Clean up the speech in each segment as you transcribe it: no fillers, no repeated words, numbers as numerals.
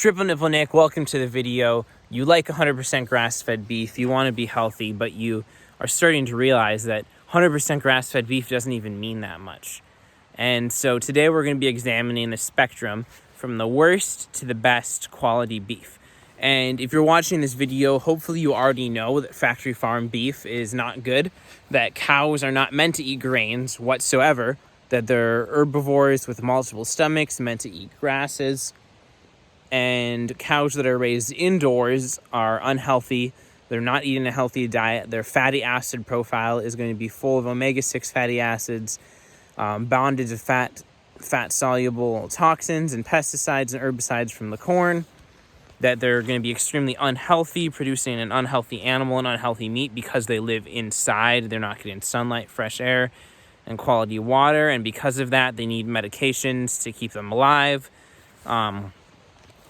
Triple Nipple Nick, welcome to the video. You like 100% grass-fed beef, you want to be healthy, but you are starting to realize that 100% grass-fed beef doesn't even mean that much. And so today we're going to be examining the spectrum from the worst to the best quality beef. And if you're watching this video, hopefully you already know that factory farm beef is not good, that cows are not meant to eat grains whatsoever, that they're herbivores with multiple stomachs meant to eat grasses, and cows that are raised indoors are unhealthy. They're not eating a healthy diet. Their fatty acid profile is going to be full of omega-6 fatty acids, bonded to fat-soluble toxins and pesticides and herbicides from the corn, that they're going to be extremely unhealthy, producing an unhealthy animal and unhealthy meat because they live inside. They're not getting sunlight, fresh air, and quality water, and because of that, they need medications to keep them alive.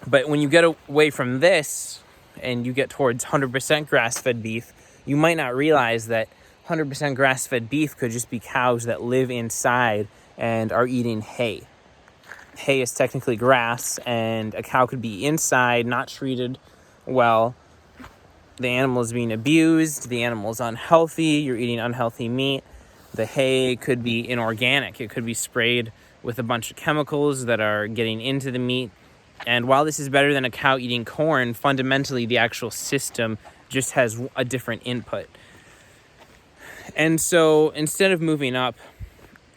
But when you get away from this and you get towards 100% grass-fed beef, you might not realize that 100% grass-fed beef could just be cows that live inside and are eating hay. Hay is technically grass, and a cow could be inside, not treated well. The animal is being abused. The animal is unhealthy. You're eating unhealthy meat. The hay could be inorganic. It could be sprayed with a bunch of chemicals that are getting into the meat. And while this is better than a cow eating corn, fundamentally the actual system just has a different input. And so instead of moving up,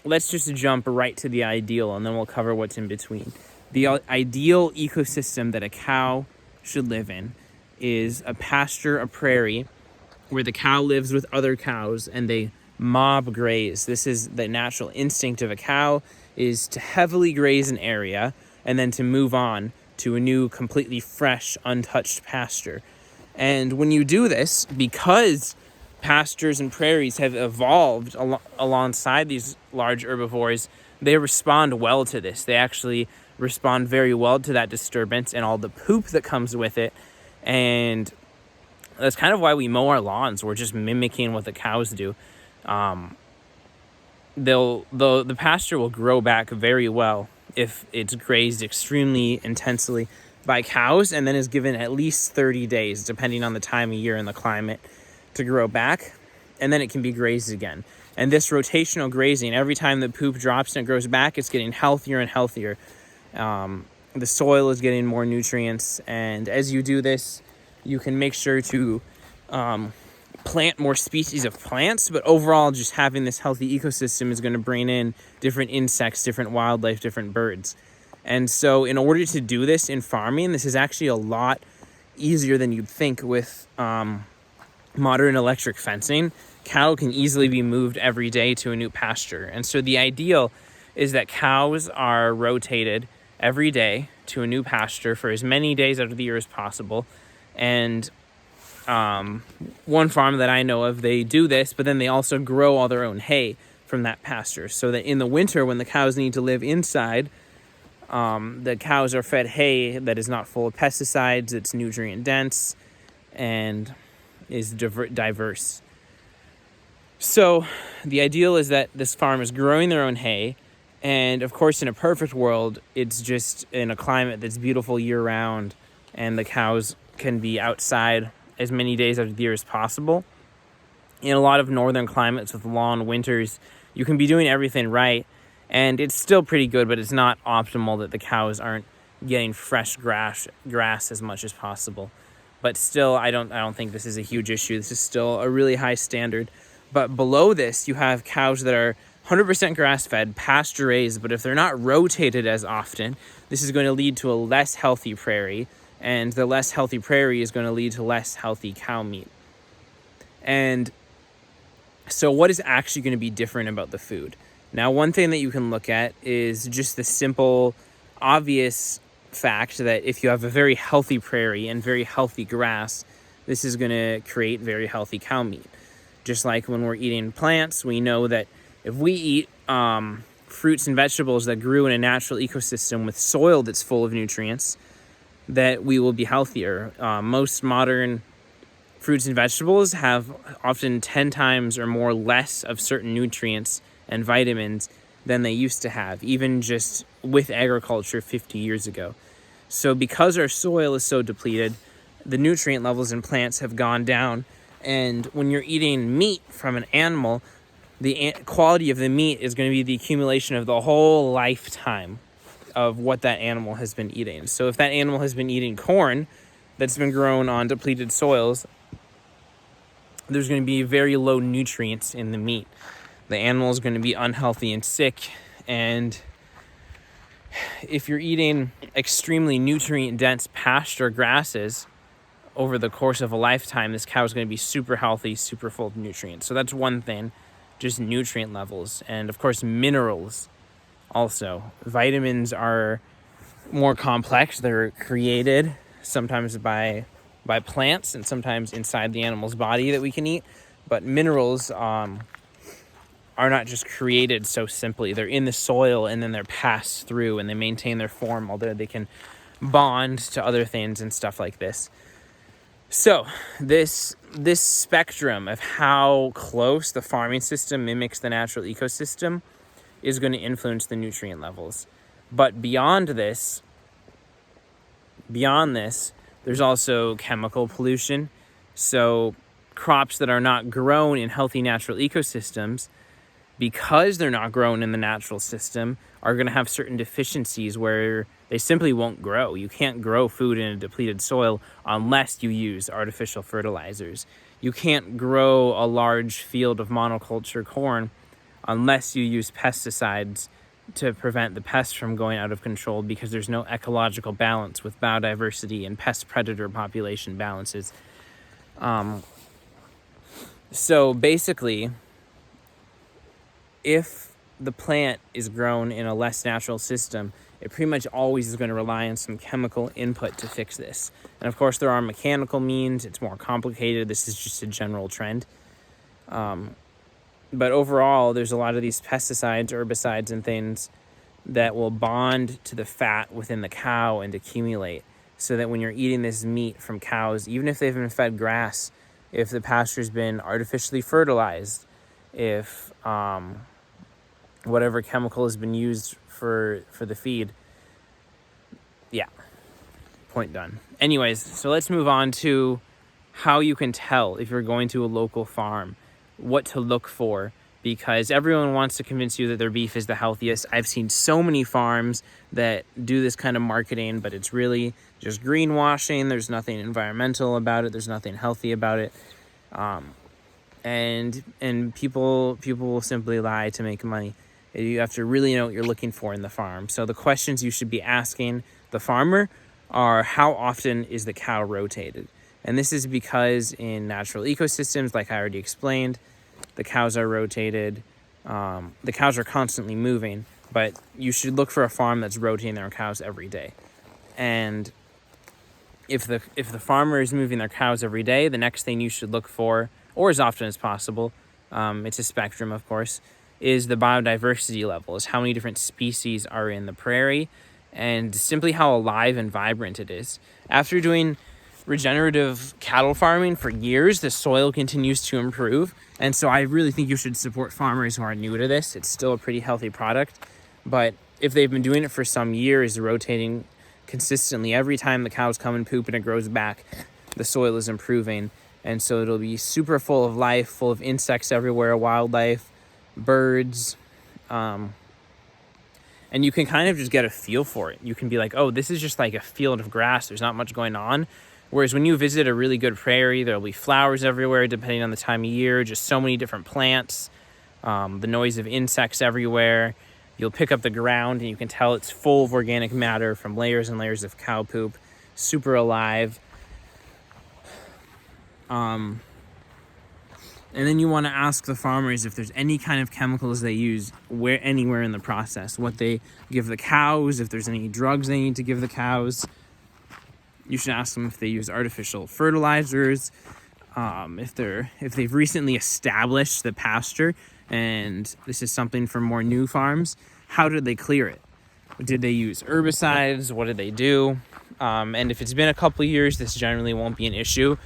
let's just jump right to the ideal, and then we'll cover what's in between. The ideal ecosystem that a cow should live in is a pasture, a prairie, where the cow lives with other cows and they mob graze. This is the natural instinct of a cow, is to heavily graze an area and then to move on to a new, completely fresh, untouched pasture. And when you do this, because pastures and prairies have evolved alongside these large herbivores, they respond well to this. They actually respond very well to that disturbance and all the poop that comes with it. And that's kind of why we mow our lawns. We're just mimicking what the cows do. The pasture will grow back very well if it's grazed extremely intensely by cows and then is given at least 30 days, depending on the time of year and the climate, to grow back, and then it can be grazed again. And this rotational grazing, every time the poop drops and it grows back, it's getting healthier and healthier. The soil is getting more nutrients, and as you do this, you can make sure to plant more species of plants, but overall just having this healthy ecosystem is going to bring in different insects, different wildlife, different birds. And so in order to do this in farming, this is actually a lot easier than you'd think with modern electric fencing. Cattle can easily be moved every day to a new pasture. And so the ideal is that cows are rotated every day to a new pasture for as many days out of the year as possible. And one farm that I know of, they do this, but then they also grow all their own hay from that pasture, so that in the winter, when the cows need to live inside, the cows are fed hay that is not full of pesticides, it's nutrient dense, and is diverse. So the ideal is that this farm is growing their own hay, and of course in a perfect world, it's just in a climate that's beautiful year-round, and the cows can be outside as many days out of the year as possible. In a lot of northern climates with long winters, you can be doing everything right, and it's still pretty good, but it's not optimal that the cows aren't getting fresh grass as much as possible. But still, I don't think this is a huge issue. This is still a really high standard. But below this, you have cows that are 100% grass-fed, pasture-raised, but if they're not rotated as often, this is going to lead to a less healthy prairie, and the less healthy prairie is going to lead to less healthy cow meat. And so what is actually going to be different about the food? Now, one thing that you can look at is just the simple, obvious fact that if you have a very healthy prairie and very healthy grass, this is going to create very healthy cow meat. Just like when we're eating plants, we know that if we eat fruits and vegetables that grew in a natural ecosystem with soil that's full of nutrients, that we will be healthier. Most modern fruits and vegetables have often 10 times or more less of certain nutrients and vitamins than they used to have, even just with agriculture 50 years ago. So because our soil is so depleted, the nutrient levels in plants have gone down. And when you're eating meat from an animal, the quality of the meat is going to be the accumulation of the whole lifetime of what that animal has been eating. So if that animal has been eating corn that's been grown on depleted soils, there's going to be very low nutrients in the meat. The animal is going to be unhealthy and sick. And if you're eating extremely nutrient-dense pasture grasses over the course of a lifetime, this cow is going to be super healthy, super full of nutrients. So that's one thing, just nutrient levels. And of course, minerals also. Vitamins are more complex. They're created sometimes by plants and sometimes inside the animal's body that we can eat. But minerals are not just created so simply. They're in the soil and then they're passed through and they maintain their form, although they can bond to other things and stuff like this. So this spectrum of how close the farming system mimics the natural ecosystem is going to influence the nutrient levels. But beyond this, there's also chemical pollution. So crops that are not grown in healthy natural ecosystems, because they're not grown in the natural system, are going to have certain deficiencies where they simply won't grow. You can't grow food in a depleted soil unless you use artificial fertilizers. You can't grow a large field of monoculture corn unless you use pesticides to prevent the pests from going out of control, because there's no ecological balance with biodiversity and pest-predator population balances. So basically, if the plant is grown in a less natural system, it pretty much always is going to rely on some chemical input to fix this. And of course, there are mechanical means. It's more complicated. This is just a general trend. But overall, there's a lot of these pesticides, herbicides, and things that will bond to the fat within the cow and accumulate, so that when you're eating this meat from cows, even if they've been fed grass, if the pasture's been artificially fertilized, if whatever chemical has been used for the feed, yeah, point done. Anyways, so let's move on to how you can tell if you're going to a local farm, what to look for, because everyone wants to convince you that their beef is the healthiest. I've seen so many farms that do this kind of marketing, but it's really just greenwashing. There's nothing environmental about it. There's nothing healthy about it. And people will simply lie to make money. You have to really know what you're looking for in the farm. So the questions you should be asking the farmer are, how often is the cow rotated? And this is because in natural ecosystems, like I already explained, the cows are rotated. The cows are constantly moving, but you should look for a farm that's rotating their cows every day. And if the farmer is moving their cows every day, the next thing you should look for, or as often as possible, it's a spectrum, of course, is the biodiversity levels, how many different species are in the prairie, and simply how alive and vibrant it is. After doing regenerative cattle farming for years, the soil continues to improve. And so I really think you should support farmers who are new to this. It's still a pretty healthy product. But if they've been doing it for some years, rotating consistently, every time the cows come and poop and it grows back, the soil is improving. And so it'll be super full of life, full of insects everywhere, wildlife, birds. And you can kind of just get a feel for it. You can be like, oh, this is just like a field of grass. There's not much going on. Whereas when you visit a really good prairie, there'll be flowers everywhere, depending on the time of year, just so many different plants, the noise of insects everywhere. You'll pick up the ground and you can tell it's full of organic matter from layers and layers of cow poop, super alive. And then you want to ask the farmers if there's any kind of chemicals they use anywhere in the process, what they give the cows, if there's any drugs they need to give the cows. You should ask them if they use artificial fertilizers, if they've recently established the pasture, and this is something for more new farms. How did they clear it? Did they use herbicides? What did they do? And if it's been a couple of years, this generally won't be an issue.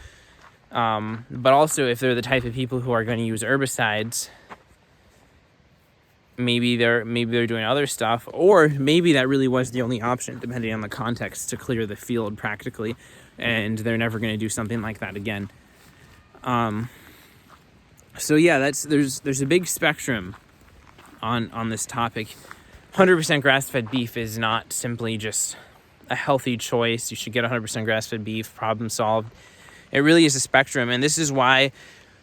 But also, if they're the type of people who are going to use herbicides, maybe they're doing other stuff, or maybe that really was the only option, depending on the context, to clear the field practically, and they're never going to do something like that again. So yeah, there's a big spectrum on this topic. 100% grass-fed beef is not simply just a healthy choice. You should get 100% grass-fed beef, problem solved. It really is a spectrum, and this is why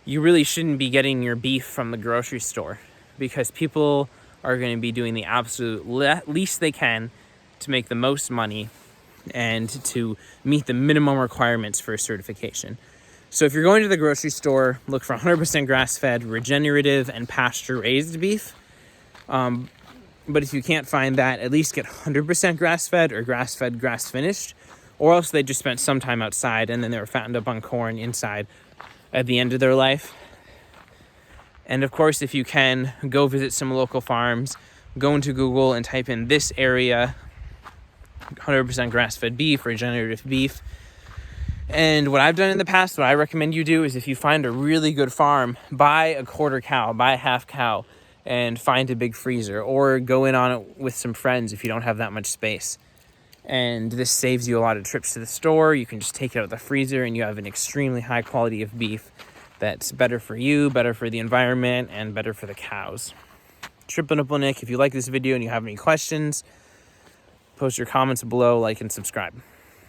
you really shouldn't be getting your beef from the grocery store, because people are going to be doing the absolute least they can to make the most money and to meet the minimum requirements for a certification. So if you're going to the grocery store, look for 100% grass-fed, regenerative, and pasture-raised beef. But if you can't find that, at least get 100% grass-fed or grass-fed, grass-finished, or else they just spent some time outside and then they were fattened up on corn inside at the end of their life. And of course, if you can, go visit some local farms, go into Google and type in this area, 100% grass-fed beef, regenerative beef. And what I've done in the past, what I recommend you do, is if you find a really good farm, buy a quarter cow, buy a half cow, and find a big freezer, or go in on it with some friends if you don't have that much space. And this saves you a lot of trips to the store. You can just take it out of the freezer and you have an extremely high quality of beef that's better for you, better for the environment, and better for the cows. Triple Nipple Nick, if you like this video and you have any questions, post your comments below, like, and subscribe.